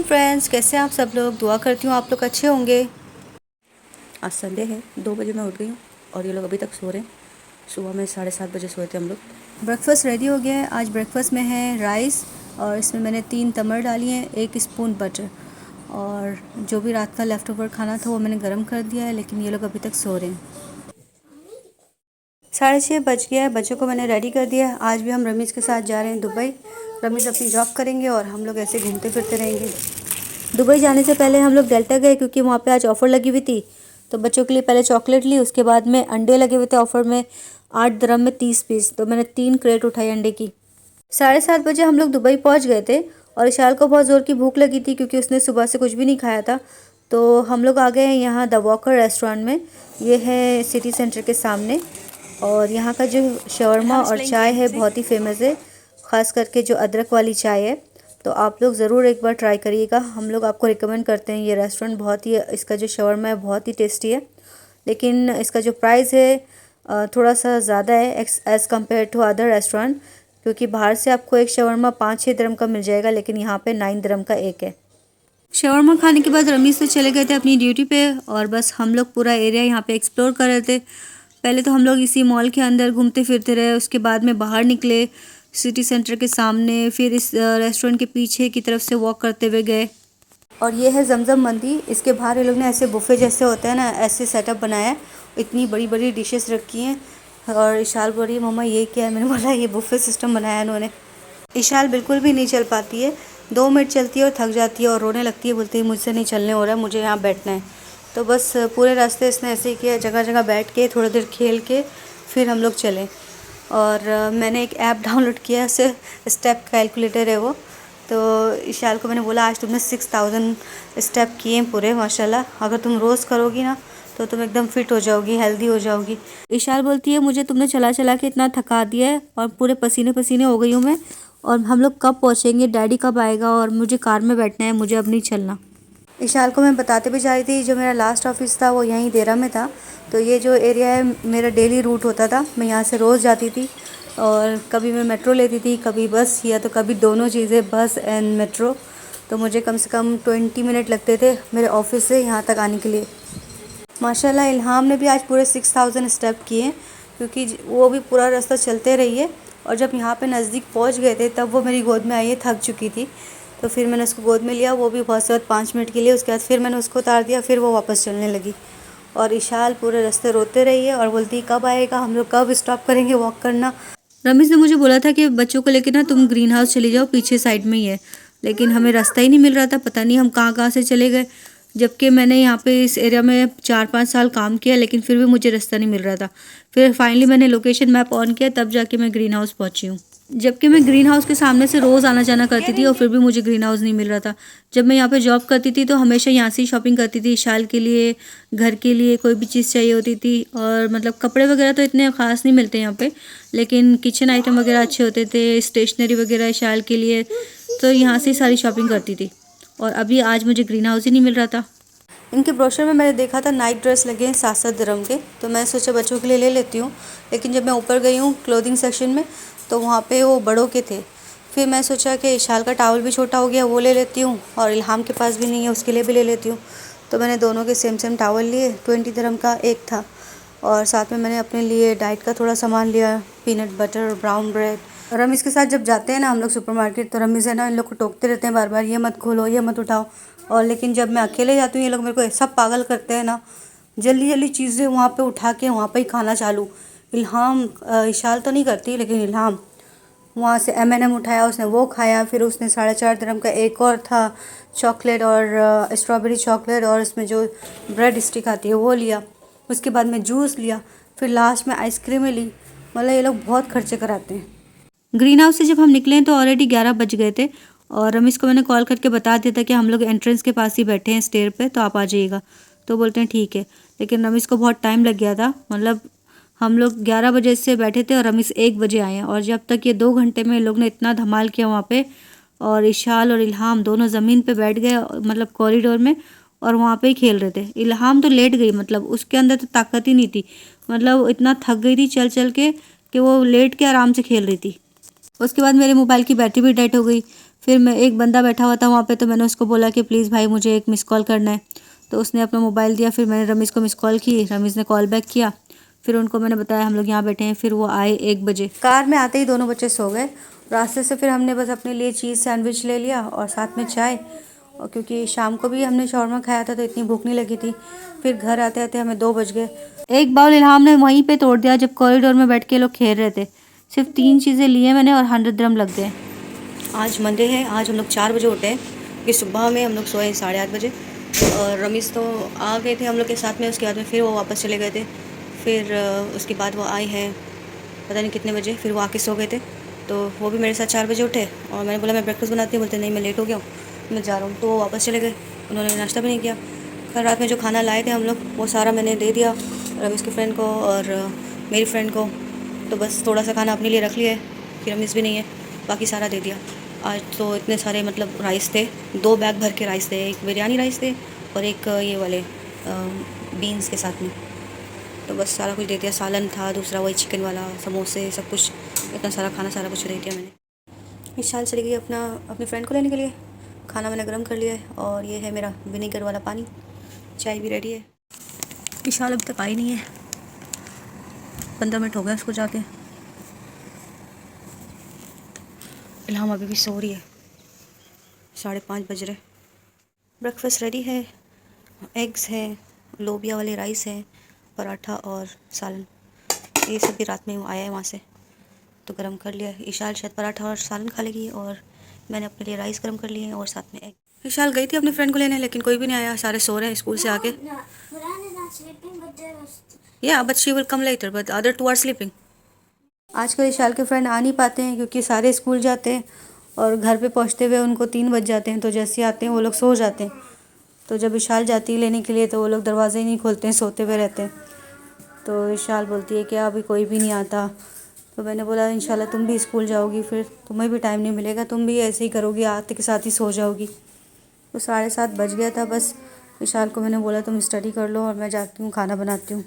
वालेकुम फ्रेंड्स, कैसे हैं आप सब लोग। दुआ करती हूँ आप लोग अच्छे होंगे। आज संडे है, 2 बजे मैं उठ गई हूँ और ये लोग अभी तक सो रहे हैं। सुबह में 7:30 बजे सोए थे हम लोग। ब्रेकफास्ट रेडी हो गया है। आज ब्रेकफास्ट में है राइस और इसमें मैंने 3 तमर डाली हैं, 1 स्पून बटर, और जो भी रात का लेफ़्ट ओवर खाना था वो मैंने गर्म कर दिया है, लेकिन ये लोग अभी तक सो रहे हैं। 6:30 बज गया है, बच्चों को मैंने रेडी कर दिया है। आज भी हम रमीज़ के साथ जा रहे हैं दुबई। रमीज़ अपनी जॉब करेंगे और हम लोग ऐसे घूमते फिरते रहेंगे। दुबई जाने से पहले हम लोग डेल्टा गए क्योंकि वहाँ पे आज ऑफ़र लगी हुई थी, तो बच्चों के लिए पहले चॉकलेट ली, उसके बाद में अंडे लगे हुए थे ऑफ़र में 8 दिरहम में 30 पीस, तो मैंने 3 क्रेट उठाई अंडे की। 7:30 बजे हम लोग दुबई पहुँच गए थे और इशाल को बहुत ज़ोर की भूख लगी थी क्योंकि उसने सुबह से कुछ भी नहीं खाया था। तो हम लोग आ गए हैं यहाँ द वॉकर रेस्टोरेंट में। ये है सिटी सेंटर के सामने, और यहाँ का जो शवरमा और चाय है बहुत ही फेमस है, ख़ास करके जो अदरक वाली चाय है। तो आप लोग ज़रूर एक बार ट्राई करिएगा। हम लोग आपको रिकमेंड करते हैं ये रेस्टोरेंट। बहुत ही इसका जो शवरमा है बहुत ही टेस्टी है, लेकिन इसका जो प्राइस है थोड़ा सा ज़्यादा है as compare to other restaurant, क्योंकि बाहर से आपको एक शवरमा 5-6 दिरहम का मिल जाएगा, लेकिन यहाँ पे 9 दिरहम का एक है। शवरमा खाने के बाद रमीज़ से चले गए थे अपनी ड्यूटी पे, और बस हम लोग पूरा एरिया यहाँ पे एक्सप्लोर कर रहे थे। पहले तो हम लोग इसी मॉल के अंदर घूमते फिरते रहे, उसके बाद में बाहर निकले सिटी सेंटर के सामने, फिर इस रेस्टोरेंट के पीछे की तरफ से वॉक करते हुए गए। और ये है जमजम मंदी। इसके बाहर ये लोग ने ऐसे बुफे जैसे होता है ना, ऐसे सेटअप बनाया है। इतनी बड़ी बड़ी डिशेस रखी हैं, और इशाल बोल रही है मम्मा ये क्या है। मैंने बोला ये बुफे सिस्टम बनाया है इन्होंने। इशाल बिल्कुल भी नहीं चल पाती है, 2 मिनट चलती है और थक जाती है और रोने लगती है, बोलती है मुझसे नहीं चलने हो रहा है, मुझे यहाँ बैठना है। तो बस पूरे रास्ते इसने ऐसे ही किया, जगह जगह बैठ के थोड़ी देर खेल के फिर हम लोग चले। और मैंने एक ऐप डाउनलोड किया, उससे स्टेप कैलकुलेटर है वो। तो इशाल को मैंने बोला आज तुमने 6000 स्टेप किए हैं पूरे, माशाल्लाह। अगर तुम रोज़ करोगी ना तो तुम एकदम फिट हो जाओगी, हेल्दी हो जाओगी। इशाल बोलती है मुझे तुमने चला चला के इतना थका दिया है और पूरे पसीने पसीने हो गई हूँ मैं, और हम लोग कब पहुँचेंगे, डैडी कब आएगा, और मुझे कार में बैठना है, मुझे अब नहीं चलना। इशाल को मैं बताते भी जा रही थी, जो मेरा लास्ट ऑफिस था वो यहीं देरा में था। तो ये जो एरिया है मेरा डेली रूट होता था, मैं यहाँ से रोज़ जाती थी, और कभी मैं मेट्रो लेती थी, कभी बस, या तो कभी दोनों चीज़ें, बस एंड मेट्रो। तो मुझे कम से कम 20 मिनट लगते थे मेरे ऑफिस से यहाँ तक आने के लिए। माशाल्लाह इल्हाम ने भी आज पूरे 6000 स्टेप किए, क्योंकि वो भी पूरा रास्ता चलते रही है। और जब यहाँ पे नज़दीक पहुँच गए थे तब वो मेरी गोद में आई है, थक चुकी थी। तो फिर मैंने उसको गोद में लिया, वो भी बहुत से 5 मिनट के लिए। उसके बाद फिर मैंने उसको उतार दिया, फिर वो वापस चलने लगी। और इशाल पूरे रास्ते रोते रही है और बोलती कब आएगा, हम लोग कब स्टॉप करेंगे वॉक करना। रमीज़ ने मुझे बोला था कि बच्चों को लेकर ना तुम ग्रीन हाउस चले जाओ, पीछे साइड में ही है, लेकिन हमें रास्ता ही नहीं मिल रहा था। पता नहीं हम कहाँ कहाँ से चले गए, जबकि मैंने यहाँ पे इस एरिया में 4-5 साल काम किया, लेकिन फिर भी मुझे रास्ता नहीं मिल रहा था। फिर फाइनली मैंने लोकेशन मैप ऑन किया, तब जाके मैं ग्रीन हाउस पहुँची हूँ। जबकि मैं ग्रीन हाउस के सामने से रोज़ आना जाना करती थी और फिर भी मुझे ग्रीन हाउस नहीं मिल रहा था। जब मैं यहाँ पे जॉब करती थी तो हमेशा यहाँ से ही शॉपिंग करती थी, शाल के लिए, घर के लिए कोई भी चीज़ चाहिए होती थी। और मतलब कपड़े वगैरह तो इतने ख़ास नहीं मिलते यहाँ पे, लेकिन किचन आइटम वगैरह अच्छे होते थे, स्टेशनरी वगैरह शाल के लिए, तो यहाँ से ही सारी शॉपिंग करती थी। और अभी आज मुझे ग्रीन हाउस ही नहीं मिल रहा था। इनके ब्रोशर में मैंने देखा था नाइट ड्रेस लगे हैं 7-7 दिरहम के, तो मैं सोचा बच्चों के लिए ले लेती हूँ। लेकिन जब मैं ऊपर गई हूँ क्लोथिंग सेक्शन में, तो वहाँ पे वो बड़ों के थे। फिर मैं सोचा कि इशाल का टावल भी छोटा हो गया, वो ले लेती हूँ, और इल्हाम के पास भी नहीं है, उसके लिए भी ले लेती हूँ। तो मैंने दोनों के सेम सेम टावल लिए, 20 दिरहम का एक था। और साथ में मैंने अपने लिए डाइट का थोड़ा सामान लिया, peanut butter, brown bread. Ramiz के साथ जब जाते हैं ना हम लोग सुपरमार्केट, तो रमीज़ है ना इन लोग को टोकते रहते हैं बार बार, ये मत खोलो, ये मत उठाओ। और लेकिन जब मैं अकेले जाती हूँ ये लोग मेरे को ऐसा पागल करते हैं ना, जल्दी जल्दी चीज़ें वहाँ पे उठा के वहाँ पे ही खाना चालू। इल्हाम, इशाल तो नहीं करती, लेकिन इल्हाम वहाँ से M&M उठाया, उसने वो खाया। फिर उसने 4.5 दिरहम का एक और था चॉकलेट, और स्ट्रॉबेरी चॉकलेट, और इसमें जो ब्रेड स्टिक आती है वो लिया। उसके बाद में जूस लिया, फिर लास्ट में आइसक्रीमें ली। मतलब ये लोग बहुत खर्चे कराते हैं। ग्रीन हाउस से जब हम निकले तो ऑलरेडी 11 बज गए थे, और रमीज़ को मैंने कॉल करके बता दिया था कि हम लोग एंट्रेंस के पास ही बैठे हैं स्टेयर पे, तो आप आ जाइएगा। तो बोलते हैं ठीक है, लेकिन रमीज़ को बहुत टाइम लग गया था। मतलब हम लोग 11 बजे से बैठे थे और रमीज़ 1 बजे आए हैं, और जब तक ये 2 घंटे में लोग ने इतना धमाल किया वहाँ पे। और इशाल और इल्हाम दोनों ज़मीन पे बैठ गए, मतलब कॉरिडोर में, और वहाँ पे ही खेल रहे थे। इल्हाम तो लेट गई, मतलब उसके अंदर तो ताकत ही नहीं थी, मतलब इतना थक गई थी चल चल के कि वो लेट के आराम से खेल रही थी। उसके बाद मेरे मोबाइल की बैटरी भी डेड हो गई। फिर मैं एक बंदा बैठा हुआ था वहाँ पे, तो मैंने उसको बोला कि प्लीज़ भाई मुझे एक मिस कॉल करना है। तो उसने अपना मोबाइल दिया, फिर मैंने रमीज़ को मिस कॉल की, रमीज़ ने कॉल बैक किया। फिर उनको मैंने बताया हम लोग यहाँ बैठे हैं। फिर वो आए 1 बजे। कार में आते ही दोनों बच्चे सो गए। रास्ते से फिर हमने बस अपने लिए चीज़ सैंडविच ले लिया और साथ में चाय, और क्योंकि शाम को भी हमने शौरमा खाया था तो इतनी भूख नहीं लगी थी। फिर घर आते आते हमें 2 बज गए। एक बाउल इल्हाम ने वहीं पे तोड़ दिया जब कॉरिडोर में बैठ के लोग खेल रहे थे। सिर्फ 3 चीज़ें लिए मैंने और 100 दिरहम लग गए। आज मंडे है, आज हम लोग 4 बजे उठे हैं कि सुबह में हम लोग सोए 8:30 बजे। और रमीज़ तो आ गए थे हम लोग के साथ में, उसके बाद में फिर वो वापस चले गए थे। फिर उसके बाद वो आए हैं पता नहीं कितने बजे, फिर वो आके सो गए थे। तो वो भी मेरे साथ 4 बजे उठे और मैंने बोला मैं ब्रेकफास्ट बनाती हूँ, बोलते नहीं मैं लेट हो गया हूँ, मैं जा रहा हूँ। तो वो वापस चले गए, उन्होंने नाश्ता भी नहीं किया। कल रात में जो खाना लाए थे हम लोग वो सारा मैंने दे दिया रमीज़ के फ्रेंड को और मेरी फ्रेंड को। तो बस थोड़ा सा खाना अपने लिए रख लिया है, फिर रमीज़ भी नहीं है, बाकी सारा दे दिया। आज तो इतने सारे मतलब राइस थे, 2 बैग भर के राइस थे, एक बिरयानी राइस थे और एक ये वाले बीन्स के साथ में। तो बस सारा कुछ दे दिया, सालन था, दूसरा वही चिकन वाला, समोसे, सब कुछ, इतना सारा खाना सारा कुछ दे दिया मैंने। विशाल चली गई अपनी फ्रेंड को लेने के लिए। खाना मैंने गर्म कर लिया है और ये है मेरा विनेगर वाला पानी, चाय भी रेडी है। विशाल अभी तक आई नहीं है, 15 मिनट हो गए उसको जाके। इल्हाम अभी भी सो रही है, 5:30 बज रहे। ब्रेकफास्ट रेडी है, एग्स हैं, लोबिया वाले राइस हैं, पराठा और सालन। ये सब भी रात में आया है वहाँ से तो गरम कर लिया। इशाल शायद पराठा और सालन खा लेगी और मैंने अपने लिए राइस गरम कर लिए हैं और साथ में एग। इशाल गई थी अपनी फ्रेंड को लेने, लेकिन कोई भी नहीं आया, सारे सो रहे हैं स्कूल से आके। या but she will come later, but other 2 are sleeping. आजकल इशाल के फ्रेंड आ नहीं पाते हैं क्योंकि सारे स्कूल जाते हैं और घर पे पहुंचते हुए उनको 3 बज जाते हैं। तो जैसे आते हैं वो लोग सो जाते हैं। तो जब इशाल जाती है लेने के लिए तो वो लोग दरवाज़े ही नहीं खोलते हैं, सोते हुए रहते हैं। तो इशाल बोलती है कि अभी कोई भी नहीं आता। तो मैंने बोला इंशाल्लाह तुम भी स्कूल जाओगी, फिर तुम्हें भी टाइम नहीं मिलेगा, तुम भी ऐसे ही करोगी, आते के साथ ही सो जाओगी। तो 7:30 बज गया था। बस इशाल को मैंने बोला तुम स्टडी कर लो और मैं जाती हूँ खाना बनाती हूँ।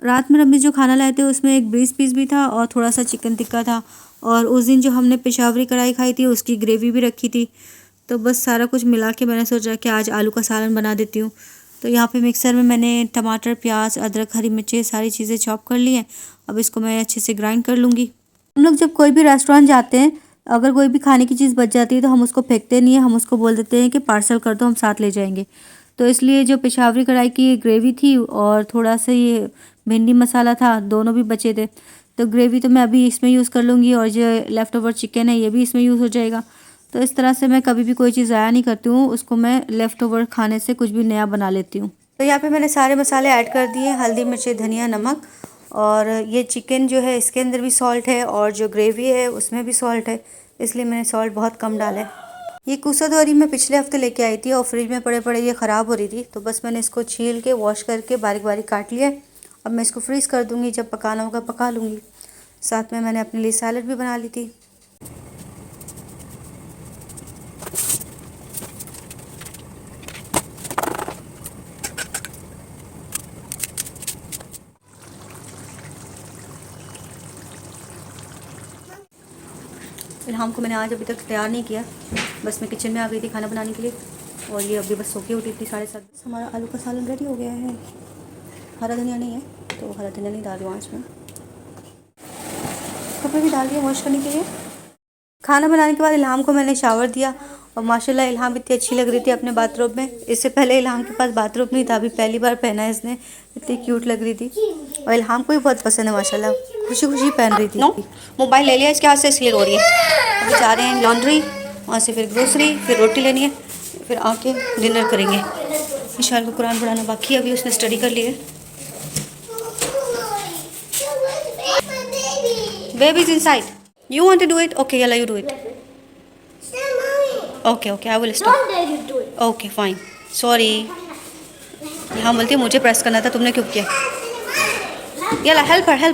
रात में रमीज़ जो खाना लाए थे उसमें एक ब्रीस पीस भी था और थोड़ा सा चिकन टिक्का था, और उस दिन जो हमने पेशावरी कढ़ाई खाई थी उसकी ग्रेवी भी रखी थी। तो बस सारा कुछ मिला के मैंने सोचा कि आज आलू का सालन बना देती हूँ। तो यहाँ पे मिक्सर में मैंने टमाटर, प्याज, अदरक, हरी मिर्ची सारी चीज़ें चॉप कर ली हैं। अब इसको मैं अच्छे से ग्राइंड कर लूँगी। हम लोग जब कोई भी रेस्टोरेंट जाते हैं, अगर कोई भी खाने की चीज़ बच जाती है तो हम उसको फेंकते नहीं है, हम उसको बोल देते हैं कि पार्सल कर दो, हम साथ ले जाएंगे। तो इसलिए जो पेशावरी कढ़ाई की ग्रेवी थी और थोड़ा सा ये भिंडी मसाला था, दोनों भी बचे थे। तो ग्रेवी तो मैं अभी इसमें यूज़ कर लूँगी और जो लेफ़्ट ओवर चिकन है ये भी इसमें यूज़ हो जाएगा। तो इस तरह से मैं कभी भी कोई चीज़ ज़ाया नहीं करती हूँ, उसको मैं लेफ़्ट ओवर खाने से कुछ भी नया बना लेती हूँ। तो यहाँ पे मैंने सारे मसाले ऐड कर दिए, हल्दी, मिर्ची, धनिया, नमक। और ये चिकन जो है इसके अंदर भी सॉल्ट है और जो ग्रेवी है उसमें भी सॉल्ट है, इसलिए मैंने सॉल्ट बहुत कम डाला है। ये कुसादोरी मैं पिछले हफ्ते लेके आई थी और फ्रिज में पड़े पड़े ये ख़राब हो रही थी। तो बस मैंने इसको छील के वॉश करके बारीक बारीक काट लिया। अब मैं इसको फ्रीज़ कर दूँगी, जब पकाना होगा पका लूँगी। साथ में मैंने अपने लिए सैलड भी बना ली थी। इल्हाम को मैंने आज अभी तक तैयार नहीं किया, बस मैं किचन में आ गई थी खाना बनाने के लिए और ये अभी बस सो के उठी थी 7:30। हमारा आलू का सालन रेडी हो गया है। हरा धनिया नहीं है तो हरा धनिया नहीं डाल रही हूँ आज मैं। कपड़े भी डाल दिए वॉश करने के लिए। खाना बनाने के बाद इल्हाम को मैंने शावर दिया और माशाल्लाह इल्हाम इतनी अच्छी लग रही थी अपने बाथरूम में। इससे पहले इल्हाम के पास बाथरूम नहीं था, अभी पहली बार पहना है इसने, इतनी क्यूट लग रही थी और इल्हाम को भी बहुत पसंद है माशाल्लाह, खुशी खुशी पहन रही थी। मोबाइल ले लिया इसके हाथ से इसलिए रो रही है। अभी जा रहे हैं लॉन्ड्री, वहाँ से फिर ग्रोसरी, फिर रोटी लेनी है, फिर आके डिनर करेंगे। विशाल को कुरान पढ़ाना बाकी है, अभी उसने स्टडी कर ली है। Baby's inside. You want to do it? Okay, yalla, you do it. Okay, I will stop. Don't dare you do it. Okay, fine. Sorry. यहाँ बोलती है मुझे प्रेस करना था, तुमने क्यों किया? यला, help her.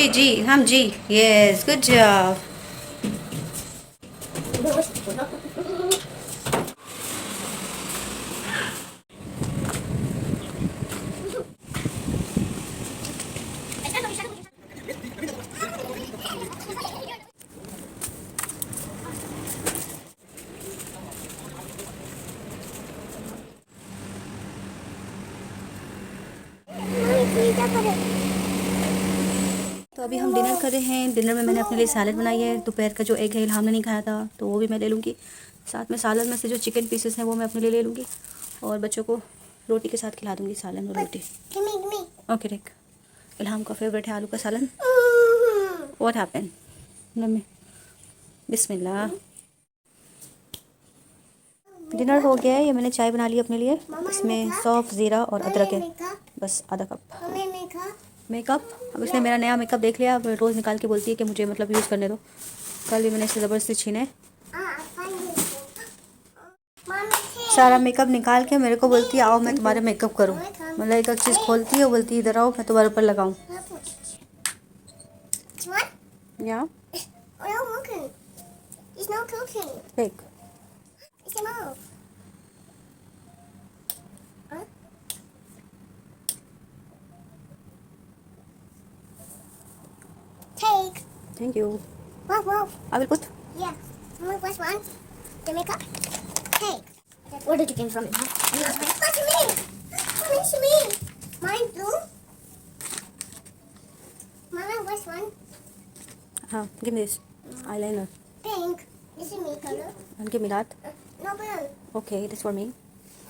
जी, हम जी. Yes, good job. तो अभी हम डिनर कर रहे हैं। डिनर में मैंने अपने लिए सैलड बनाई है। दोपहर का जो एग है इल्हाम ने नहीं खाया था तो वो भी मैं ले लूँगी। साथ में सालन में से जो चिकन पीसेस हैं वो मैं अपने लिए ले लूँगी और बच्चों को रोटी के साथ खिला दूँगी, सालन और रोटी। ओके ठीक। इल्हाम का फेवरेट है आलू का सालन। What happened mummy? Bismillah. Dinner हो गया है। ये मैंने चाय बना ली अपने लिए। इसमें सौंफ, ज़ीरा और अदरक है, बस आधा कप। मेकअप, अब इसने मेरा नया मेकअप देख लिया। अब रोज़ निकाल के बोलती है कि मुझे मतलब यूज़ करने दो। कल भी मैंने इसे ज़बरदस्ती छीने। सारा मेकअप निकाल के मेरे को बोलती है आओ मैं तुम्हारा मेकअप करूँ। मतलब एक चीज़ खोलती है, बोलती है इधर आओ मैं तुम्हारे ऊपर लगाऊँ। या देख Take. Thank you. Wow. I will put. Yeah. Which one? The makeup? Take. Where did you get from it, huh? What you mean? What you mean? Mine blue? Mama, which one? हाँ, give me this eyeliner Pink. This is me color. and give me that. No blue. Okay, this for me.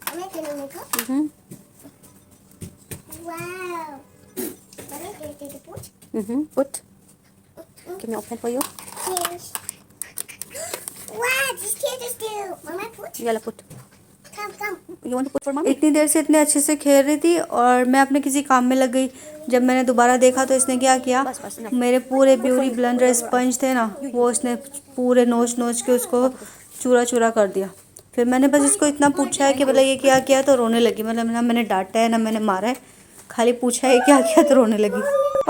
I'm making a makeup. Wow. Mama, did you put? Put. Give me open for you. Yes. Wow, this kid is still. Mama, put. Yalla put. Come. You want to put for mom? इतनी देर से इतने अच्छे से खेल रही थी और मैं अपने किसी काम में लग गई। जब मैंने दोबारा देखा तो इसने क्या किया, मेरे पूरे ब्यूटी ब्लेंडर स्पंज थे ना वो इसने पूरे नोच के उसको चूरा चूरा कर दिया। फिर मैंने बस इसको इतना पूछा है कि बोला ये क्या किया, तो रोने लगी। मतलब ना मैंने डांटा है ना मैंने मारा है, खाली पूछा है क्या किया तो रोने लगी।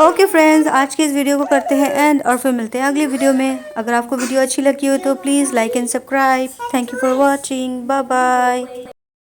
ओके फ्रेंड्स, आज के इस वीडियो को करते हैं एंड और फिर मिलते हैं अगली वीडियो में। अगर आपको वीडियो अच्छी लगी हो तो please like and subscribe. Thank you for watching. Bye bye.